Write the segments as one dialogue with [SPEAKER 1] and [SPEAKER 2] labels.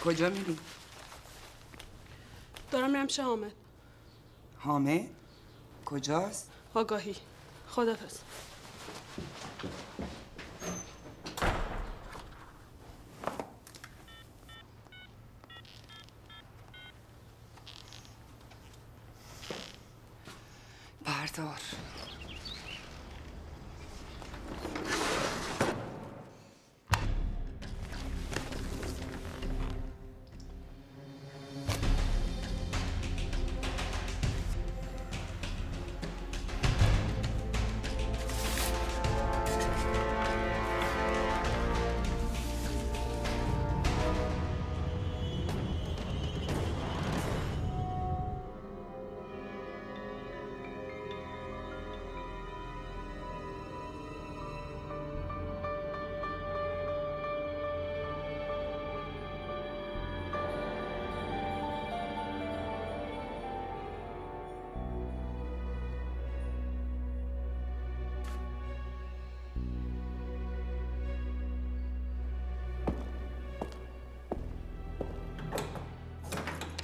[SPEAKER 1] کجا میری؟
[SPEAKER 2] دارم میرم پیش حامد.
[SPEAKER 1] حامد؟ کجاست؟
[SPEAKER 2] آگاهی. خداحافظ.
[SPEAKER 1] بردار.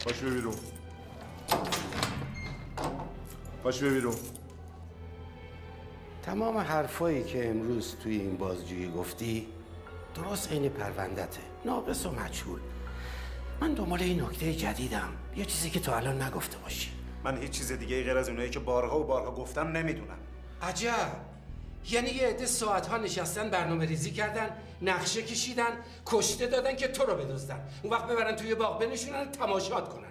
[SPEAKER 3] باش بیرون. باش بیرون.
[SPEAKER 4] تمام حرفایی که امروز توی این بازجویی گفتی درست عین پروندته، ناقص و مجهول. من دنبال این نکته جدیدم، یه چیزی که تا الان نگفته باشی.
[SPEAKER 3] من هیچ چیز دیگه غیر از اونایی که بارها و بارها گفتم نمیدونم.
[SPEAKER 4] عجب، یعنی یه عده ساعت‌ها نشستن برنامه ریزی کردن، نقشه کشیدن، کشته دادن که تو رو بدزدن، اون وقت ببرن توی باغ بنشونن تماشات کنن.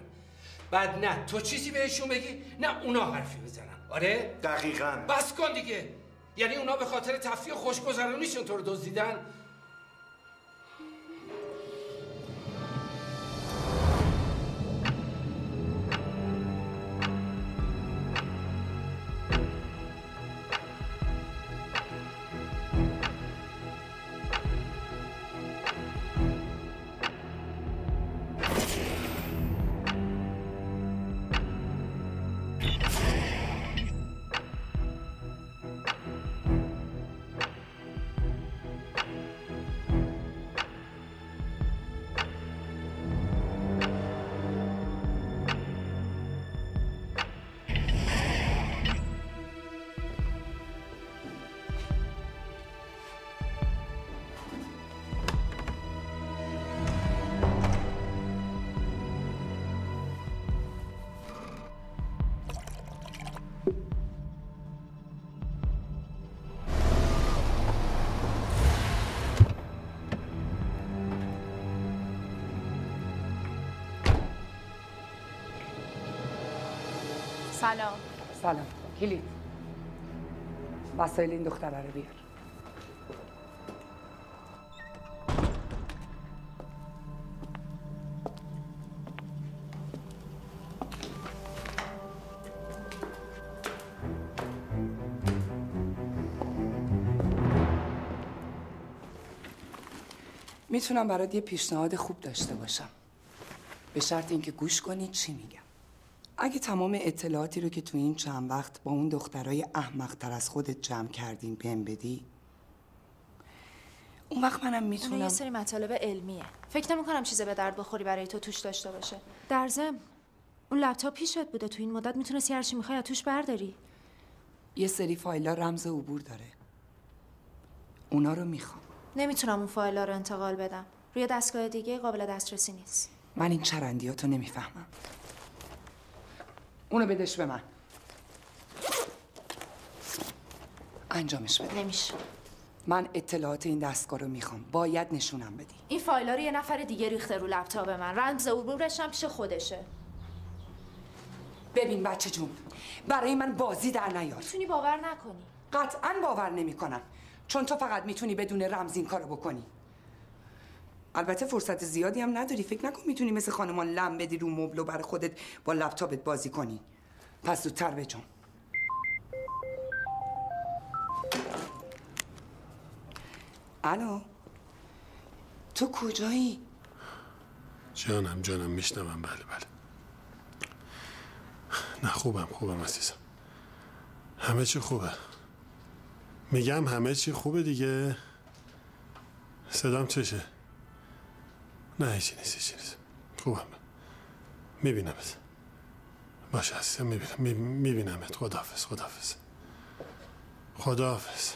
[SPEAKER 4] بعد نه تو چیزی بهشون بگی نه اونا حرفی بزنن. آره؟
[SPEAKER 3] دقیقاً.
[SPEAKER 4] بس کن دیگه. یعنی اونا به خاطر تفریح و خوشگذرونیشون تو رو دزدیدن؟
[SPEAKER 5] سلام.
[SPEAKER 1] سلام. کلید. وسایل این دختره رو بیار. میتونم برات یه پیشنهاد خوب داشته باشم، به شرط اینکه گوش کنی چی میگم. اگه تمام اطلاعاتی رو که تو این چند وقت با اون دخترای احمق‌تر از خودت جمع کردین بهم بدی، اون وقت منم میتونم.
[SPEAKER 5] اون یه سری مطالب علمیه، فکر نمی‌کنم چیزی به درد بخوری برای تو توش داشته باشه. در ضمن اون لپتاپ پیشت بوده، تو این مدت میتونستی هر چی می‌خوای از توش برداری.
[SPEAKER 1] یه سری فایل‌ها رمز عبور داره، اونا رو میخوام.
[SPEAKER 5] نمیتونم اون فایل‌ها رو انتقال بدم، روی دستگاه دیگه قابل دسترسی نیست.
[SPEAKER 1] من این چرندیاتو نمیفهمم. اونو بدش به من. انجامش بده.
[SPEAKER 5] نمیشه.
[SPEAKER 1] من اطلاعات این دستگاه رو میخوام، باید نشونم بدی.
[SPEAKER 5] این فایل‌ها رو یه نفر دیگه ریخته رو لپتاپ من، رمز عبورش هم پیش خودشه.
[SPEAKER 1] ببین بچه جون، برای من بازی در نیار.
[SPEAKER 5] میتونی باور نکنی.
[SPEAKER 1] قطعاً باور نمیکنم، چون تو فقط میتونی بدون رمز این کارو بکنی. البته فرصت زیادی هم نداری، فکر نکن میتونی مثل خانمان لم بدی رو مبل و برای خودت با لپتاپت بازی کنی. پس زودتر بجام. الو، تو کجایی؟
[SPEAKER 6] جانم میشنوم. بله نه خوبم عزیزم، همه چی خوبه. میگم همه چی خوبه دیگه. صدام چشه؟ نه هیچی نیست. خوبم. میبینمت. باشه عزیزم، میبینمت. خداحافظ. خداحافظ. خداحافظ.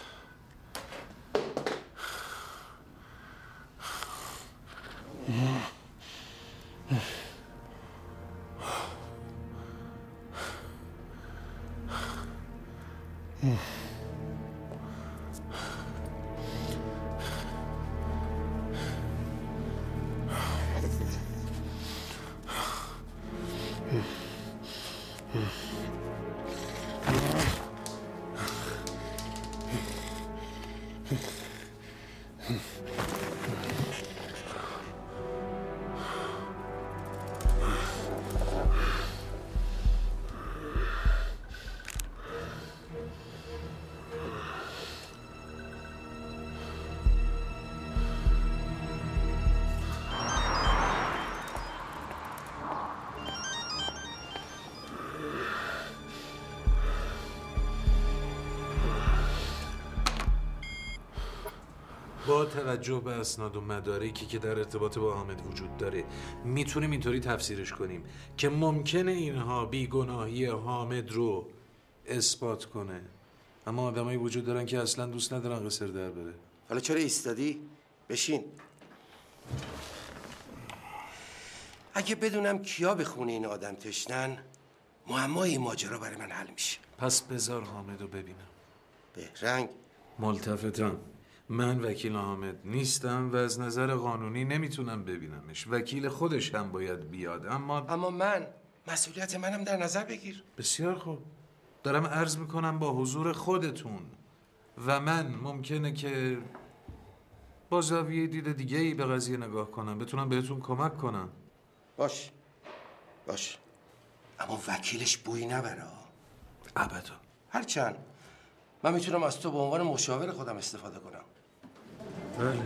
[SPEAKER 7] با توجه به اسناد و مدارکی که در ارتباط با حامد وجود داره میتونیم اینطوری تفسیرش کنیم که ممکنه اینها بیگناهی حامد رو اثبات کنه، اما آدمایی وجود دارن که اصلا دوست ندارن قصر در بره.
[SPEAKER 8] حالا چرا ایستادی؟ بشین. اگه بدونم کیا به خونه این آدم تشنن معمای این ماجرا برای من حل میشه.
[SPEAKER 7] پس بذار حامد رو ببینم.
[SPEAKER 8] بهرنگ،
[SPEAKER 7] ملتفتم، من وکیل حامد نیستم و از نظر قانونی نمیتونم ببینمش. وکیل خودش هم باید بیاد.
[SPEAKER 8] اما من مسئولیت منم در نظر بگیر.
[SPEAKER 7] بسیار خوب، دارم عرض میکنم با حضور خودتون و من ممکنه که با زاویه دید دیگه ای به قضیه نگاه کنم، بتونم بهتون کمک کنم.
[SPEAKER 8] باش اما وکیلش بوی نبره.
[SPEAKER 7] ابدا.
[SPEAKER 8] هرچند من میتونم از تو به عنوان مشاور خودم استفاده کنم.
[SPEAKER 7] بله.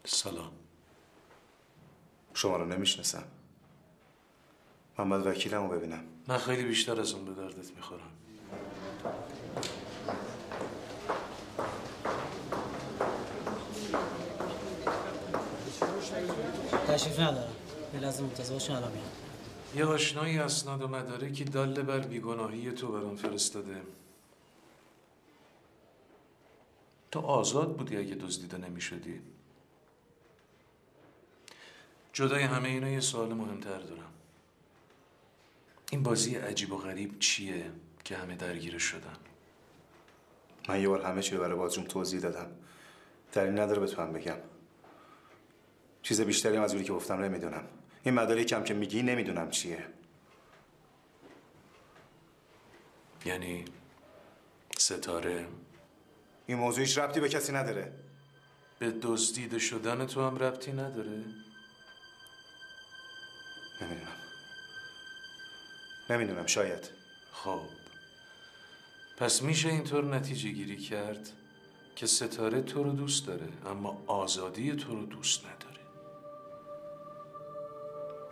[SPEAKER 7] سلام.
[SPEAKER 3] شما رو نمیشناسم. من باید وکیلم رو ببینم.
[SPEAKER 7] من خیلی بیشتر از اون به دردت میخورم.
[SPEAKER 9] تشریف ندارم. یه لحظه منتظر باشین، الان میام.
[SPEAKER 7] یه آشنایی اسناد و مدارکی داله بر بیگناهی تو برام فرستاده. تو آزاد بودی اگه دزدیده نمیشدی. جدای همه اینا یه سوال مهمتر دارم. این بازی عجیب و غریب چیه که همه درگیرش شدن؟
[SPEAKER 3] من یه بار همه چی رو برای بازجوم توضیح دادم. دلیل نداره به تو هم بگم. چیز بیشتری هم از اونی که گفتم نمیدونم. این مدارکی هم که میگی نمیدونم چیه.
[SPEAKER 7] یعنی ستاره
[SPEAKER 3] این موضوعش ربطی به کسی نداره.
[SPEAKER 7] به دزدیده شدن تو هم ربطی نداره؟
[SPEAKER 3] نمیدونم شاید.
[SPEAKER 7] خب پس میشه اینطور نتیجه گیری کرد که ستاره تو رو دوست داره اما آزادی تو رو دوست نداره.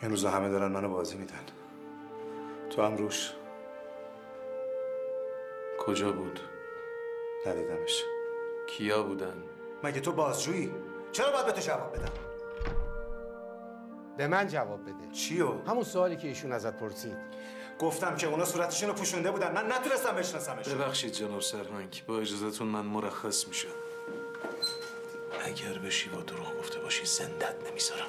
[SPEAKER 3] این روزا همه دارن منو بازی میدن. تو هم روش.
[SPEAKER 7] کجا بود؟
[SPEAKER 3] ندیدمش.
[SPEAKER 7] کیا بودن؟
[SPEAKER 3] مگه تو بازجویی؟ چرا باید به تو جواب بدم؟
[SPEAKER 8] به من جواب بده.
[SPEAKER 3] چیو؟
[SPEAKER 8] همون سوالی که ایشون ازت پرسید.
[SPEAKER 3] گفتم که اونا صورتشون رو پوشونده بودن. من نتونستم بشناسمش.
[SPEAKER 7] ببخشید جناب سرهنگ، با اجازهتون من مرخص میشم. اگر به شیوا دروغ گفته باشی زندت نمیذارم.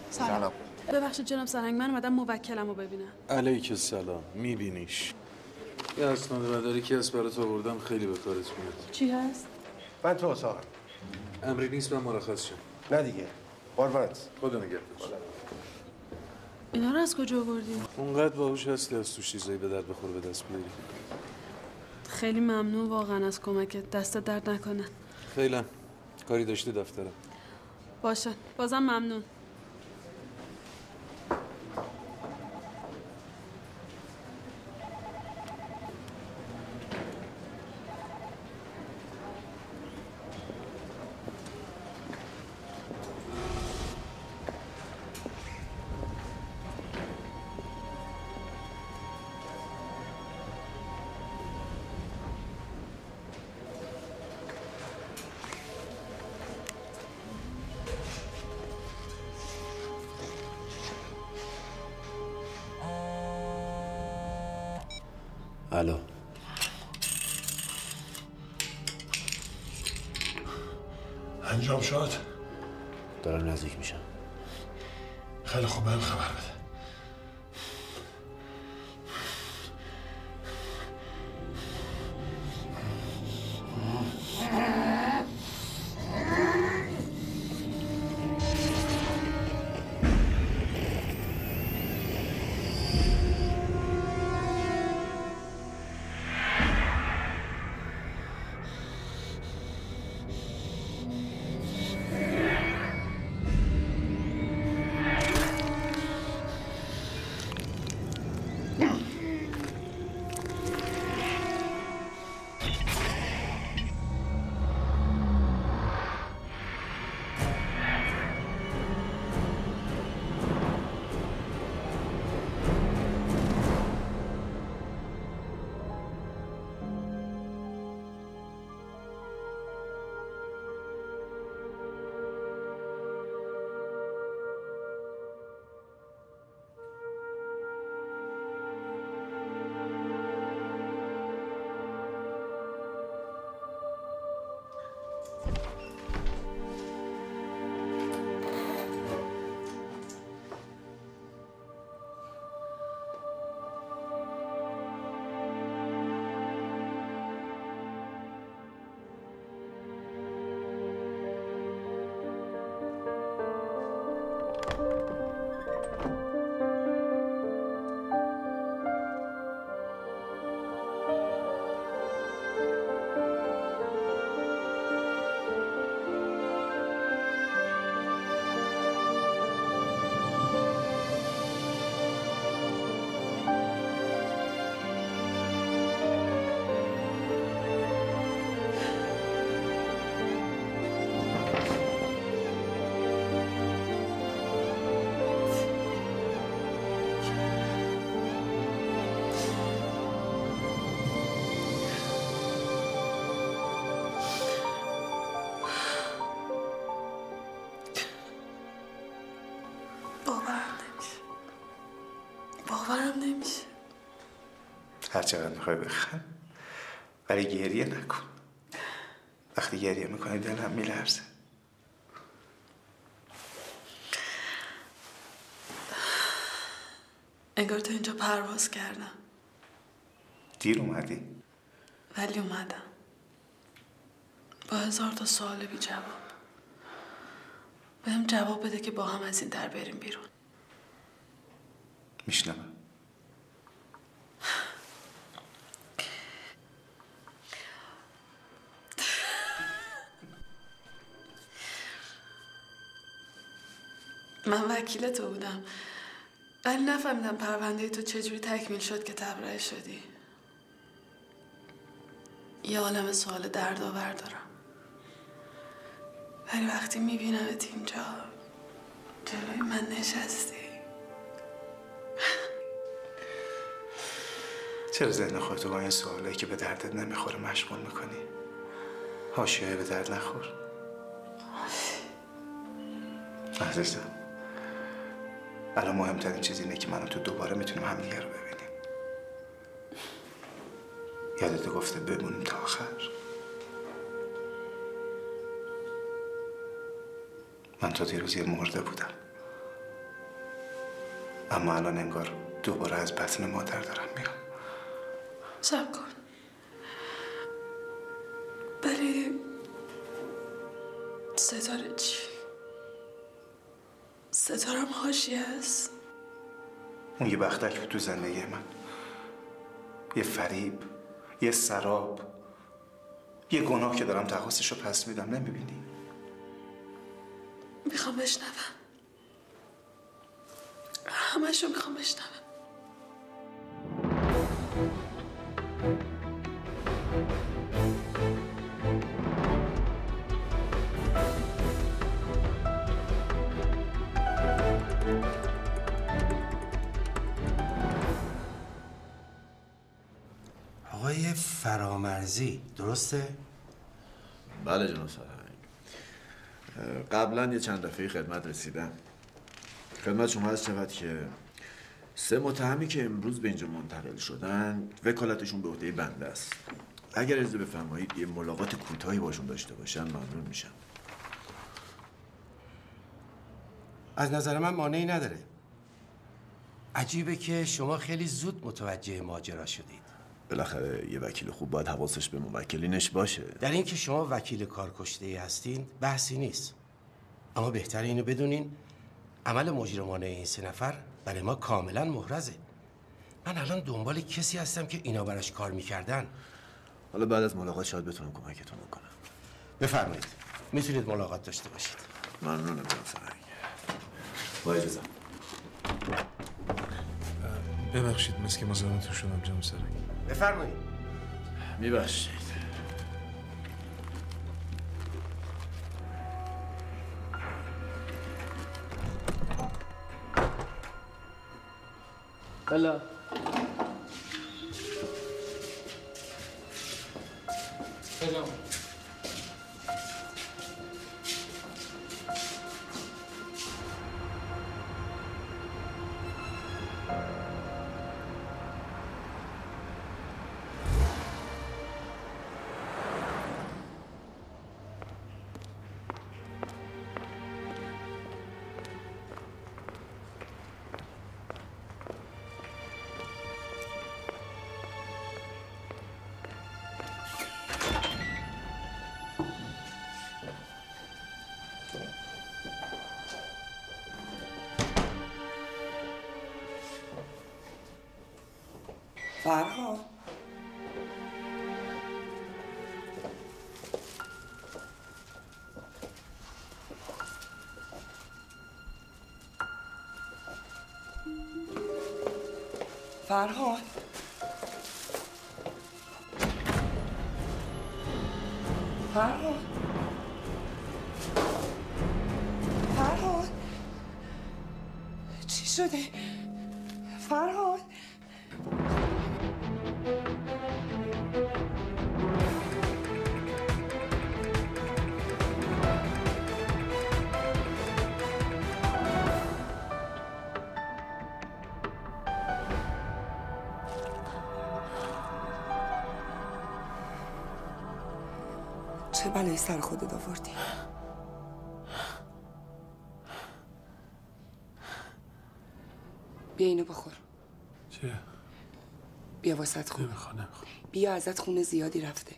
[SPEAKER 2] سلام. ببخشید جناب سرهنگ، من اومدم موکلم رو ببینم.
[SPEAKER 7] علیک السلام. میبینیش یه اسناد مداری که از برات آوردم خیلی به کارت میاد.
[SPEAKER 2] چی هست؟
[SPEAKER 8] من تو اتاقم.
[SPEAKER 7] امری نیست من مرخص شم.
[SPEAKER 8] نه دیگه. قربانت.
[SPEAKER 7] خدا نگهدار.
[SPEAKER 2] اینا رو از کجا آوردی؟
[SPEAKER 7] اونقدر باهوش هستی از تو چیزایی به درد بخوره به دست بیاری.
[SPEAKER 2] خیلی ممنون واقعا از کمکت. دستت درد نکنه.
[SPEAKER 7] فعلا کاری داشتی دفترم.
[SPEAKER 2] باشه. بازم ممنون.
[SPEAKER 10] الو.
[SPEAKER 6] انجام شد؟
[SPEAKER 10] دارم نزدیک میشم.
[SPEAKER 6] خیلی خوب بهم خبر بده.
[SPEAKER 2] باورم نمیشه.
[SPEAKER 3] هر چقدر میخوای بخند ولی گریه نکن. وقتی گریه میکنی دلم میلرزه.
[SPEAKER 2] انگار تو اینجا پرواز کردم.
[SPEAKER 3] دیر اومدی.
[SPEAKER 2] ولی اومدم با 1000 تا سوال بی جواب. بهم جواب بده که با هم از این در بریم بیرون.
[SPEAKER 3] میشنوم.
[SPEAKER 2] من وکیل تو بودم ولی نفهمیدم پرونده تو چجوری تکمیل شد که تبرئه شدی. یه عالم سوال دردآور دارم ولی وقتی میبینمت اینجا جلوی من نشستی.
[SPEAKER 3] چرا ذهن خودتو با این سوالایی که به دردت نمیخوره مشغول میکنی؟ حاشیه به درد نخور. عزیزم الان مهمترین چیز اینه که من و تو دوباره میتونیم همدیگه رو ببینیم. یادت گفته بمونیم تا آخر. من تا دیروز یه مرده بودم اما الان انگار دوباره از بطن مادر دارم میام.
[SPEAKER 2] صبر کن. ولی ستاره چی؟ ستارم حاشیه است.
[SPEAKER 3] اون یه بختک بود تو زندگی من، یه فریب، یه سراب، یه گناه که دارم تقاصشو پس میدم. نمیبینی؟
[SPEAKER 2] میخوام بشنوم، همشو میخوام بشنوم.
[SPEAKER 8] آقای فرامرزی درسته؟
[SPEAKER 11] بله جناب سرهنگ. قبلا یه چند دفعه خدمت رسیدم. خدمت شما هست شود که 3 متهمی که امروز به اینجا منتقل شدن وکالتشون به عهده بنده است. اگر اجازه بفرمایید یه ملاقات کوتاهی باشون داشته باشم ممنون میشم.
[SPEAKER 8] از نظر من مانعی نداره. عجیبه که شما خیلی زود متوجه ماجرا شدید.
[SPEAKER 11] بالاخره یه وکیل خوب باید حواسش به موکلینش باشه.
[SPEAKER 8] در این که شما وکیل کارکشته‌ای هستین بحثی نیست، اما بهتره اینو بدونین عمل مجرمانه این 3 نفر برای ما کاملا محرزه. من الان دنبال کسی هستم که اینا براش کار میکردن.
[SPEAKER 11] حالا بعد از ملاقات شاید بتونم کمکتون کنم.
[SPEAKER 8] بفرمایید، میتونید ملاقات داشته باشید.
[SPEAKER 11] ممنونم جناب سرهنگ. با اجازه.
[SPEAKER 7] ببخشید مثل که مزاحمتون شدم جناب سرهنگ.
[SPEAKER 8] بفرمایید.
[SPEAKER 11] میبخشید.
[SPEAKER 9] بله. سلام.
[SPEAKER 1] فرهاد فرهاد فرهاد فرهاد چی شده؟ فرهاد چه بلایی سر خودت آوردی؟ بیا اینو بخور.
[SPEAKER 6] چیه؟
[SPEAKER 1] بیا واسط خونه.
[SPEAKER 6] نمیخوام.
[SPEAKER 1] بیا ازت خونه زیادی رفته.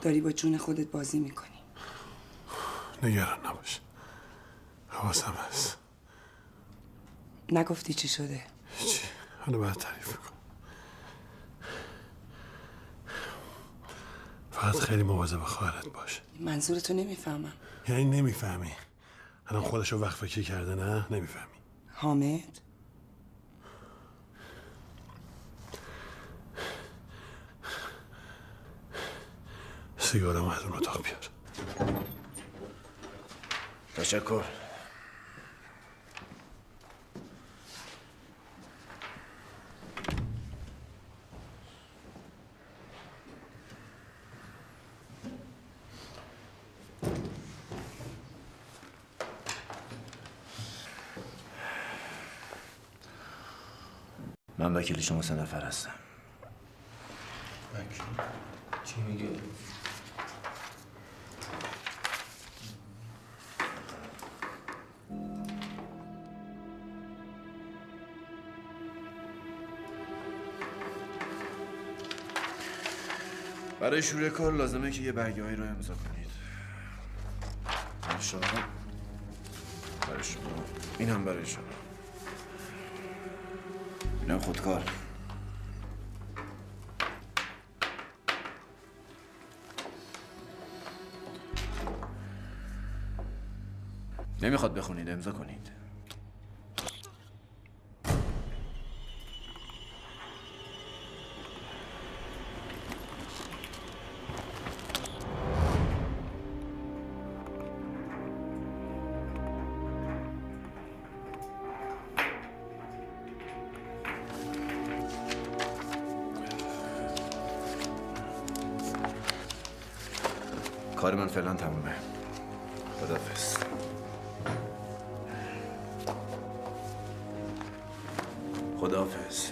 [SPEAKER 1] داری با جون خودت بازی میکنی.
[SPEAKER 6] نگران نباش. حواسم هست.
[SPEAKER 1] نگفتی چی شده؟
[SPEAKER 6] چی؟ حالا باید تعریف کنم. فقط خیلی مواظب خواهرت باش.
[SPEAKER 1] منظورتو نمیفهمم.
[SPEAKER 6] یعنی نمیفهمی؟ الان خودشو وقفه کی کرده نه؟ نمیفهمی؟
[SPEAKER 1] حامد؟
[SPEAKER 6] سیگارم از اون اتاق بیار.
[SPEAKER 11] تشکر. من وکیل شما 3 نفر هستم.
[SPEAKER 10] وکیل؟ چی میگه؟
[SPEAKER 11] برای شروع کار لازمه که یه برگه‌ای رو امضا کنید. برای شما، برای شما، این هم برای شما، این هم خودکار. نمیخواد بخونید، امضا کنید. کار من فعلا تمومه. خداحافظ. خداحافظ.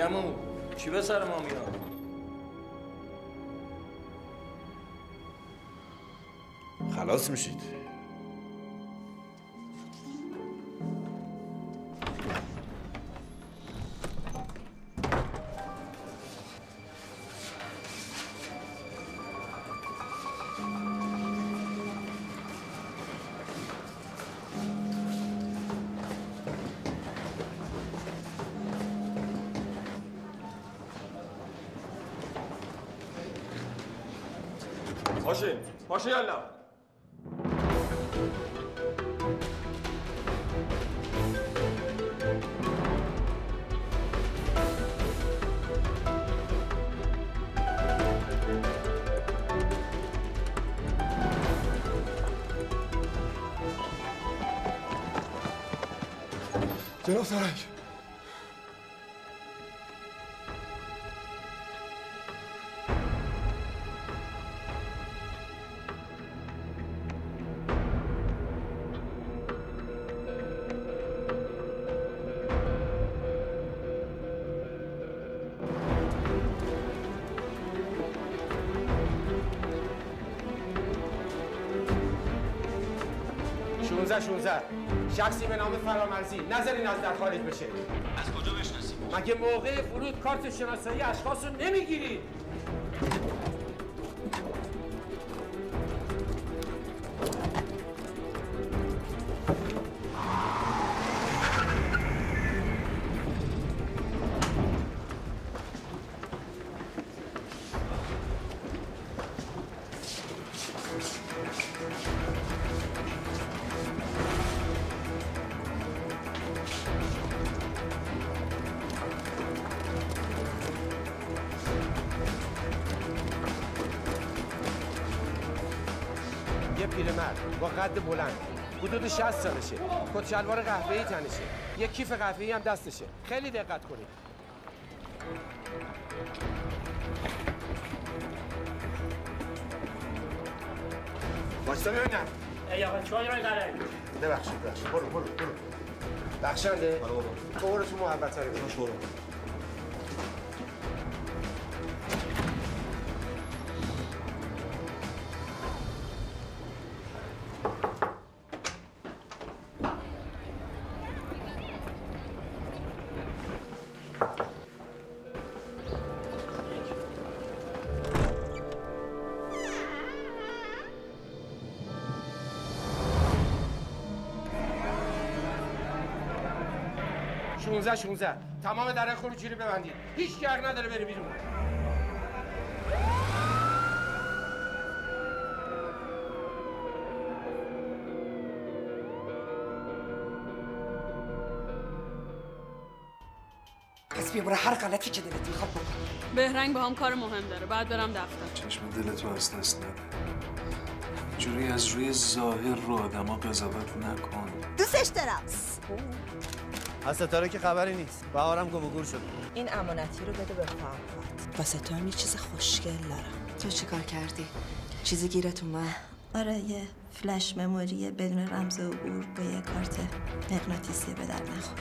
[SPEAKER 12] عمو چی به سر ما میاد؟
[SPEAKER 11] خلاص میشید.
[SPEAKER 12] باشه یالا.
[SPEAKER 6] جناب سرنگ،
[SPEAKER 8] شخصی به نام فرامرزی نظری از در خارج بشه.
[SPEAKER 12] از کجا بشناسیم؟
[SPEAKER 8] مگه موقع ورود کارت شناسایی اشخاص رو نمیگیرید؟ پیرمرد با قد بلند حدود 60 سالشه، کت شلوار قهوه‌ای تنشه، یک کیف قهوه‌ای هم دستشه. خیلی دقت کنید. واسه ببینم.
[SPEAKER 12] ای آقا چای من قره.
[SPEAKER 8] ببخشید. برو. بخشنده. برو تو محبت رو برو. شونزه تمام در خروجی رو ببندید. هیچ حق نداره بره بیرون.
[SPEAKER 1] پس بیا برو هر غلطی که دلت میخواد بکن.
[SPEAKER 2] بهرنگ با هم کار مهم داره، بعد برم دفتر.
[SPEAKER 7] چشم دلتو از دست نده. اینجوری از روی ظاهر رو آدما قضاوت نکن.
[SPEAKER 13] دوستش دارم.
[SPEAKER 10] از ستاره که خبری نیست. بهارم گم و گور شد.
[SPEAKER 13] این امانتی رو بده به فرهاد. واسه تو هم یه چیز خوشگل دارم.
[SPEAKER 14] تو چی کار کردی؟ چیزی گیرت اومد؟
[SPEAKER 13] آره، یه فلش مموری بدون رمز عبور با یه کارت مغناطیسی به در نخور.